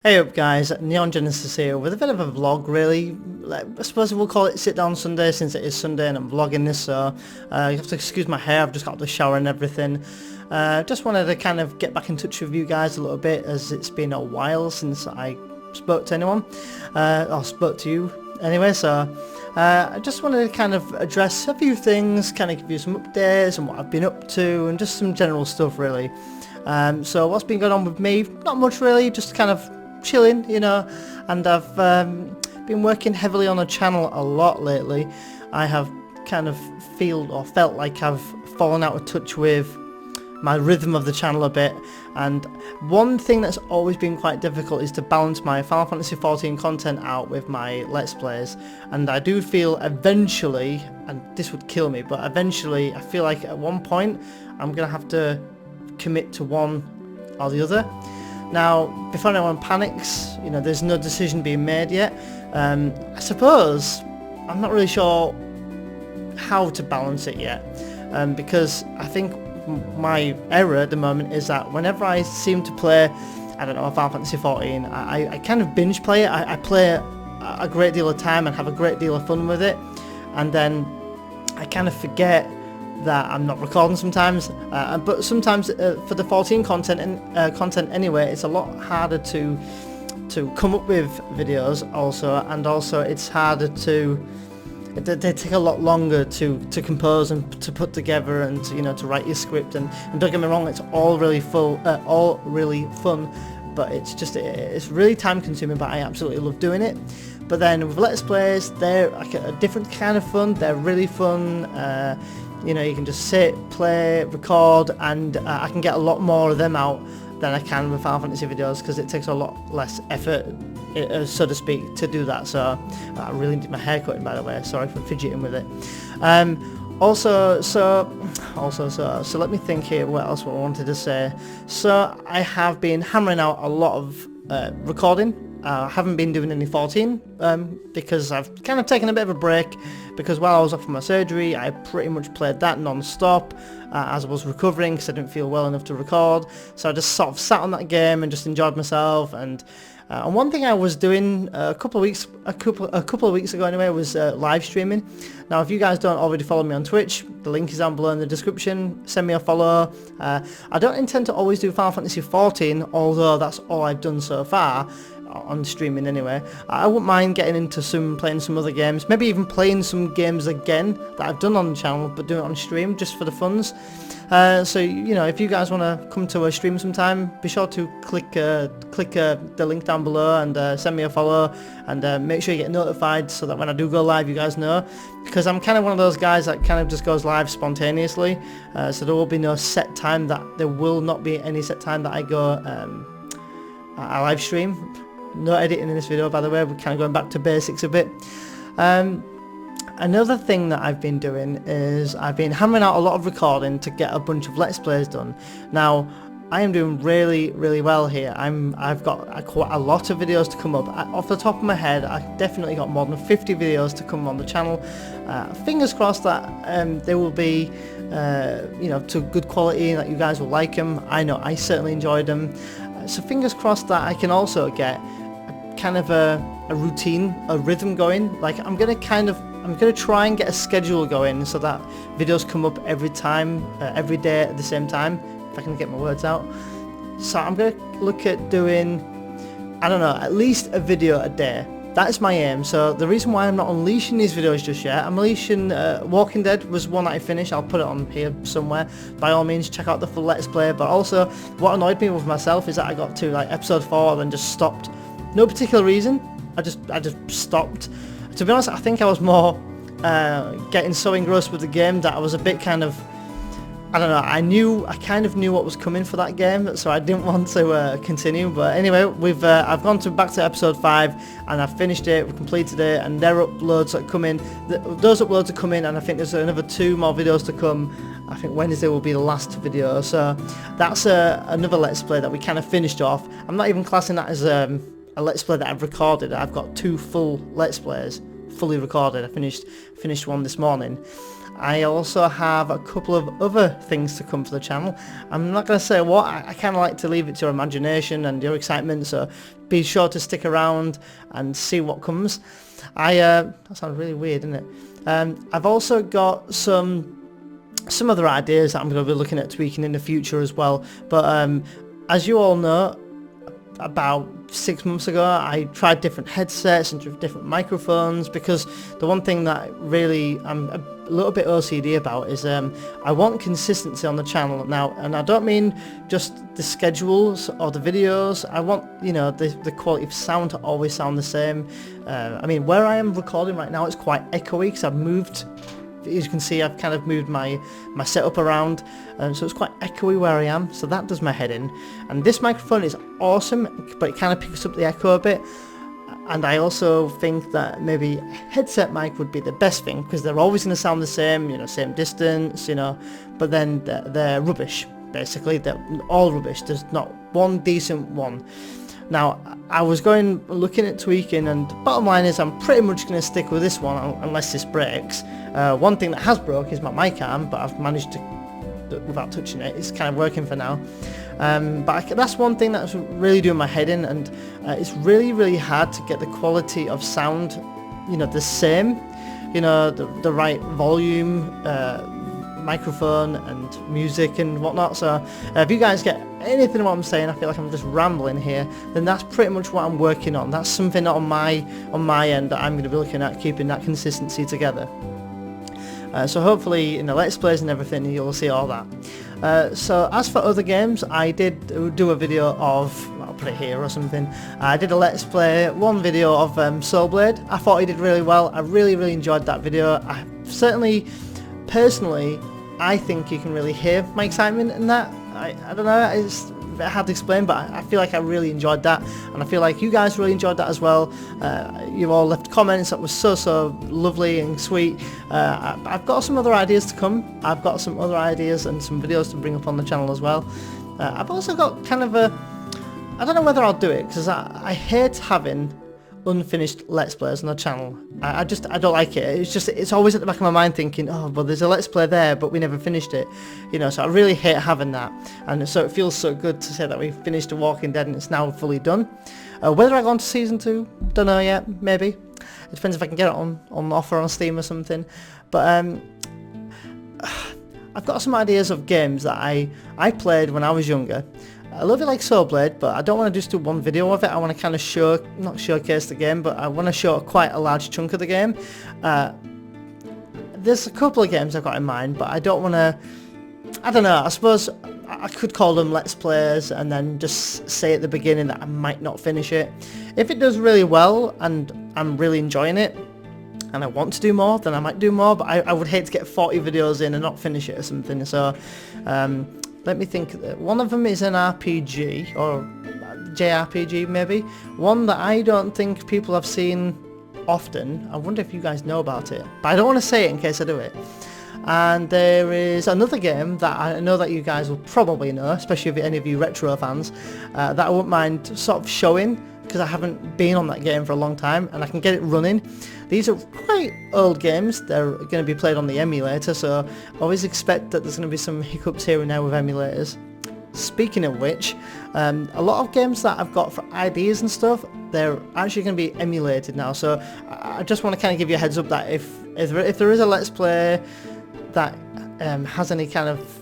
Hey up guys, Neon Genesis here with a bit of a vlog really. I suppose we'll call it Sit Down Sunday since it is Sunday and I'm vlogging this, so you have to excuse my hair, I've just got out of the shower and everything. Just wanted to kind of get back in touch with you guys a little bit as it's been a while since I spoke to anyone, or spoke to you anyway, so I just wanted to kind of address a few things, kind of give you some updates and what I've been up to and just some general stuff really. So what's been going on with me? Not much really, just kind of chilling, you know, and I've been working heavily on the channel a lot lately. I have kind of felt like I've fallen out of touch with my rhythm of the channel a bit, and one thing that's always been quite difficult is to balance my Final Fantasy XIV content out with my Let's Plays, and I do feel eventually, and this would kill me, but eventually I feel like at one point I'm gonna have to commit to one or the other. Now, before anyone panics, you know, there's no decision being made yet. I suppose I'm not really sure how to balance it yet, because I think my error at the moment is that whenever I seem to play, I don't know, Final Fantasy XIV, I kind of binge play it. I play a great deal of time and have a great deal of fun with it, and then I kind of forget that I'm not recording sometimes, but sometimes for the 14 content anyway, it's a lot harder to come up with videos also, and also it's harder they take a lot longer to compose and to put together and to, you know, to write your script, and don't get me wrong, it's all really fun, but it's really time consuming, but I absolutely love doing it. But then with Let's Plays, they're like a different kind of fun. They're really fun. You know, you can just sit, play, record, and I can get a lot more of them out than I can with Final Fantasy videos because it takes a lot less effort, so to speak, to do that. So I really need my hair cutting, by the way. Sorry for fidgeting with it. So let me think here. What else I wanted to say? So I have been hammering out a lot of recording. I haven't been doing any 14 because I've kind of taken a bit of a break, because while I was off from my surgery I pretty much played that non-stop as I was recovering because I didn't feel well enough to record, so I just sort of sat on that game and just enjoyed myself. And one thing I was doing a couple of weeks ago anyway was live streaming. Now if you guys don't already follow me on Twitch, the link is down below in the description. Send me a follow. I don't intend to always do Final Fantasy XIV, although that's all I've done so far on streaming anyway. I wouldn't mind getting into playing some other games, maybe even playing some games again that I've done on the channel, but doing it on stream just for the funs. So you know, if you guys want to come to a stream sometime, be sure to click the link down below and send me a follow, and make sure you get notified so that when I do go live you guys know, because I'm kind of one of those guys that kind of just goes live spontaneously, so there will be no set time, there will not be any set time that I go I live stream. No editing in this video, by the way. We're kind of going back to basics a bit. Another thing that I've been doing is I've been hammering out a lot of recording to get a bunch of Let's Plays done. Now I am doing really well here. I've got quite a lot of videos to come up. Off the top of my head, I've definitely got more than 50 videos to come on the channel. Fingers crossed that they will be you know, to good quality and that you guys will like them. I know I certainly enjoyed them. So fingers crossed that I can also get kind of a routine, a rhythm going. Like I'm gonna try and get a schedule going so that videos come up every day at the same time, if I can get my words out. So I'm gonna look at doing, I don't know, at least a video a day. That's my aim. So the reason why I'm not unleashing these videos just yet, I'm unleashing Walking Dead was one that I finished. I'll put it on here somewhere. By all means, check out the full Let's Play. But also, what annoyed me with myself is that I got to like episode 4 and then just stopped. No particular reason. I just stopped. To be honest, I think I was more getting so engrossed with the game that I was a bit kind of, I don't know, I kind of knew what was coming for that game, so I didn't want to continue. But anyway, I've gone back to episode 5 and I've finished it, we've completed it, and their uploads that come in, those uploads are coming, and I think there's another 2 more videos to come. I think Wednesday will be the last video, so that's another Let's Play that we kind of finished off. I'm not even classing that as a Let's Play that I've recorded. I've got 2 full Let's Plays fully recorded. I finished one this morning. I also have a couple of other things to come for the channel. I'm not going to say what, I kind of like to leave it to your imagination and your excitement, so be sure to stick around and see what comes. That sounds really weird, doesn't it? I've also got some other ideas that I'm going to be looking at tweaking in the future as well, but as you all know, about 6 months ago I tried different headsets and different microphones, because the one thing that really I'm a little bit OCD about is I want consistency on the channel now, and I don't mean just the schedules or the videos. I want, you know, the quality of sound to always sound the same. I mean, where I am recording right now, it's quite echoey because I've moved. As you can see, I've kind of moved my setup around, so it's quite echoey where I am, so that does my head in. And this microphone is awesome, but it kind of picks up the echo a bit. And I also think that maybe a headset mic would be the best thing, because they're always going to sound the same, you know, same distance, you know, but then they're rubbish, basically. They're all rubbish. There's not one decent one. Now, I was looking at tweaking, and bottom line is I'm pretty much going to stick with this one unless this breaks. One thing that has broke is my mic arm, but I've managed to, without touching it, it's kind of working for now. But that's one thing that's really doing my head in, and it's really hard to get the quality of sound, you know, the same, you know, the right volume, microphone and music and whatnot. So if you guys get anything of what I'm saying, I feel like I'm just rambling here, then that's pretty much what I'm working on. That's something on my end that I'm going to be looking at, keeping that consistency together. So hopefully in the Let's Plays and everything you'll see all that. So as for other games, I did do a video of, I'll put it here or something, I did a Let's Play, one video of Soul Blade. I thought he did really well. I really enjoyed that video. I certainly, personally, I think you can really hear my excitement in that. I don't know, it's a bit hard to explain, but I feel like I really enjoyed that, and I feel like you guys really enjoyed that as well. You all left comments that was so lovely and sweet. I've got some other ideas to come. I've got some other ideas and some videos to bring up on the channel as well. I've also got kind of I don't know whether I'll do it, because I hate having unfinished Let's Plays on the channel. I don't like it. It's always at the back of my mind thinking, oh, well, there's a Let's Play there, but we never finished it, you know. So I really hate having that, and so it feels so good to say that we finished The Walking Dead and it's now fully done. Whether I go on to season 2, don't know yet. Maybe it depends if I can get it on offer on Steam or something. But I've got some ideas of games that I played when I was younger. A little bit like Soul Blade, but I don't want to just do one video of it. I want to kind of not showcase the game, but I want to show quite a large chunk of the game. There's a couple of games I've got in mind, but I don't want to, I don't know, I suppose I could call them Let's Plays and then just say at the beginning that I might not finish it. If it does really well and I'm really enjoying it and I want to do more, then I might do more, but I would hate to get 40 videos in and not finish it or something. So let me think. One of them is an RPG, or JRPG maybe. One that I don't think people have seen often. I wonder if you guys know about it, but I don't want to say it in case I do it. And there is another game that I know that you guys will probably know, especially if any of you retro fans, that I wouldn't mind sort of showing, because I haven't been on that game for a long time and I can get it running. These are quite old games. They're going to be played on the emulator, so always expect that there's going to be some hiccups here and there with emulators. Speaking of which, a lot of games that I've got for ideas and stuff, they're actually going to be emulated now. So I just want to kind of give you a heads up that if there is a Let's Play that has any kind of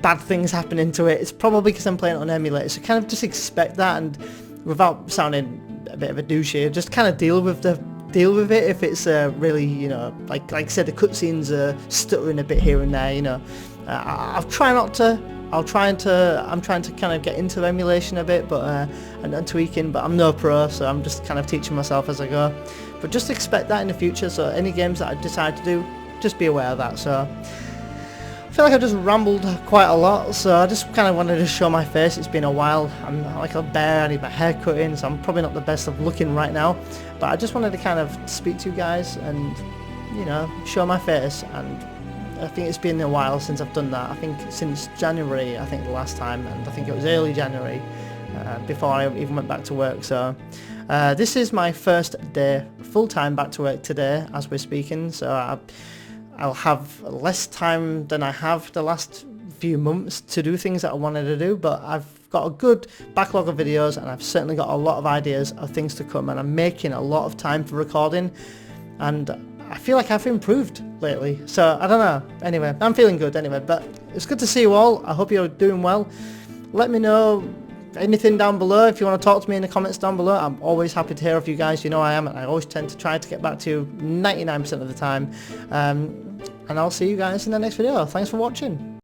bad things happening to it, it's probably because I'm playing it on emulator. So kind of just expect that, and without sounding a bit of a douche, just kind of deal with it if it's really, you know, like I said, the cutscenes are stuttering a bit here and there, you know. I'm trying to kind of get into emulation a bit, but and tweaking, but I'm no pro, so I'm just kind of teaching myself as I go. But just expect that in the future, so any games that I decide to do, just be aware of that. So I feel like I've just rambled quite a lot, so I just kind of wanted to show my face. It's been a while. I'm like a bear, I need my hair cut in, so I'm probably not the best of looking right now, but I just wanted to kind of speak to you guys and, you know, show my face. And I think it's been a while since I've done that. I think since January, I think the last time, and I think it was early January, before I even went back to work. So this is my first day full-time back to work today as we're speaking, so I'll have less time than I have the last few months to do things that I wanted to do, but I've got a good backlog of videos and I've certainly got a lot of ideas of things to come, and I'm making a lot of time for recording, and I feel like I've improved lately, so I don't know. Anyway, I'm feeling good anyway, but it's good to see you all. I hope you're doing well. Let me know anything down below. If you want to talk to me in the comments down below, I'm always happy to hear of you guys. You know I am, and I always tend to try to get back to you 99% of the time. And I'll see you guys in the next video. Thanks for watching.